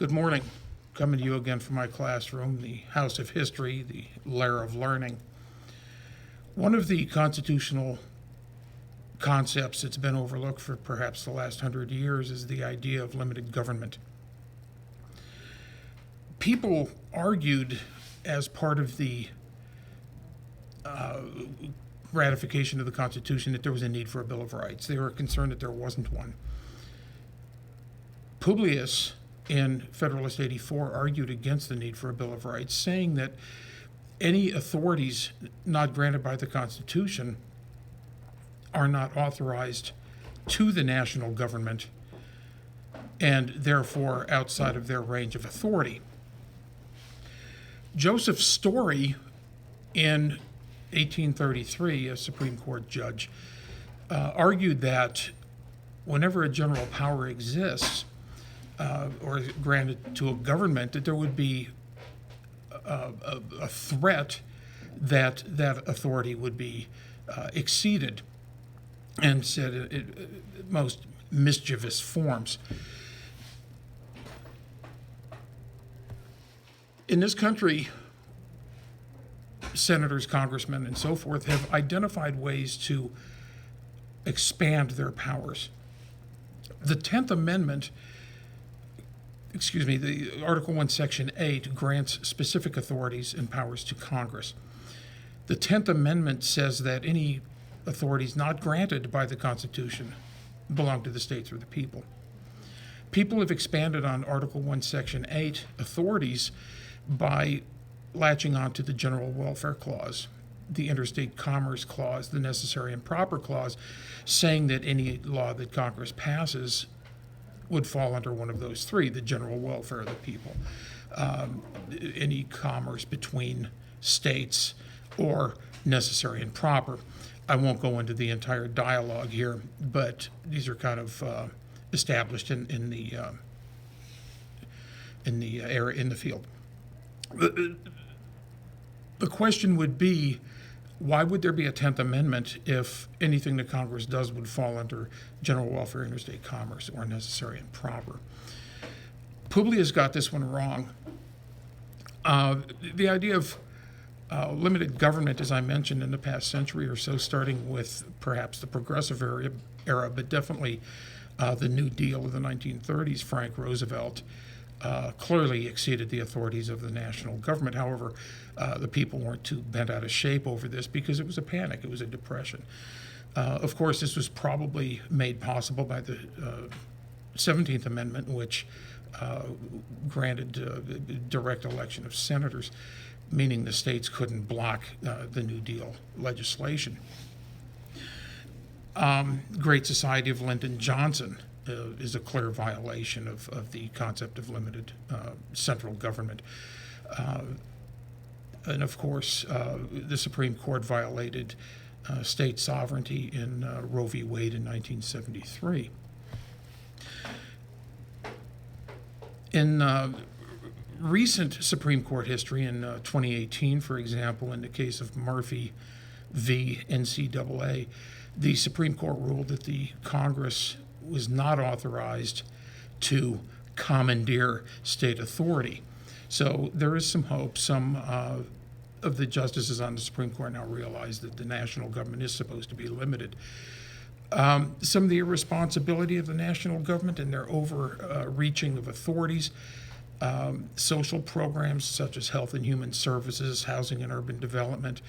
Good morning. Coming to you again from my classroom, the House of History, the Lair of Learning. One of the constitutional concepts that's been overlooked for perhaps the last 100 years is the idea of limited government. People argued as part of the ratification of the Constitution that there was a need for a Bill of Rights. They were concerned that there wasn't one. Publius, in Federalist 84, argued against the need for a Bill of Rights, saying that any authorities not granted by the Constitution are not authorized to the national government and therefore outside of their range of authority. Joseph Story, in 1833, a Supreme Court judge, argued that whenever a general power exists, or is granted to a government, that there would be a threat that that authority would be exceeded, and said it most mischievous forms. In this country, senators, congressmen, and so forth have identified ways to expand their powers. The 10th Amendment, the Article 1, Section 8 grants specific authorities and powers to Congress. The 10th Amendment says that any authorities not granted by the Constitution belong to the states or the people. People have expanded on Article 1, Section 8 authorities by latching on to the General Welfare Clause, the Interstate Commerce Clause, the Necessary and Proper Clause, saying that any law that Congress passes would fall under one of those three: the general welfare of the people, any commerce between states, or necessary and proper. I won't go into the entire dialogue here, but these are kind of established in the field. The question would be, why would there be a 10th Amendment if anything that Congress does would fall under general welfare, interstate commerce, or necessary and proper? Publius got this one wrong. The idea of limited government, as I mentioned, in the past century or so, starting with perhaps the Progressive era, but definitely the New Deal of the 1930s, Frank Roosevelt, clearly exceeded the authorities of the national government. However, the people weren't too bent out of shape over this because it was a panic, it was a depression. Of course, this was probably made possible by the 17th Amendment, which granted direct election of senators, meaning the states couldn't block the New Deal legislation. Great Society of Lyndon Johnson is a clear violation of the concept of limited central government. And of course, the Supreme Court violated state sovereignty in Roe v. Wade in 1973. In recent Supreme Court history, in 2018, for example, in the case of Murphy v. NCAA, the Supreme Court ruled that the Congress was not authorized to commandeer state authority. So there is some hope. Some of the justices on the Supreme Court now realize that the national government is supposed to be limited. Some of the irresponsibility of the national government and their overreaching of authorities, social programs such as health and human services, housing and urban development,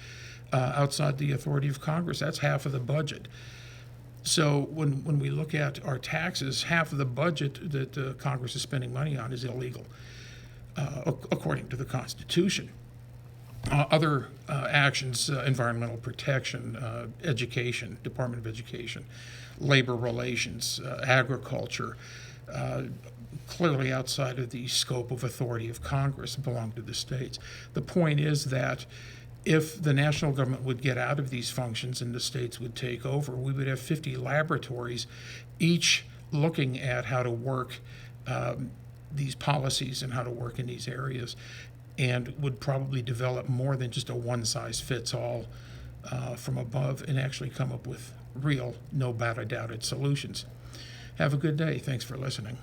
outside the authority of Congress, that's half of the budget. So when we look at our taxes, half of the budget that Congress is spending money on is illegal, according to the Constitution. Other actions, environmental protection, education, Department of Education, labor relations, agriculture, clearly outside of the scope of authority of Congress, belong to the states. The point is that if the national government would get out of these functions and the states would take over, we would have 50 laboratories, each looking at how to work these policies and how to work in these areas, and would probably develop more than just a one-size-fits-all from above and actually come up with real, no-doubt-about-it solutions. Have a good day. Thanks for listening.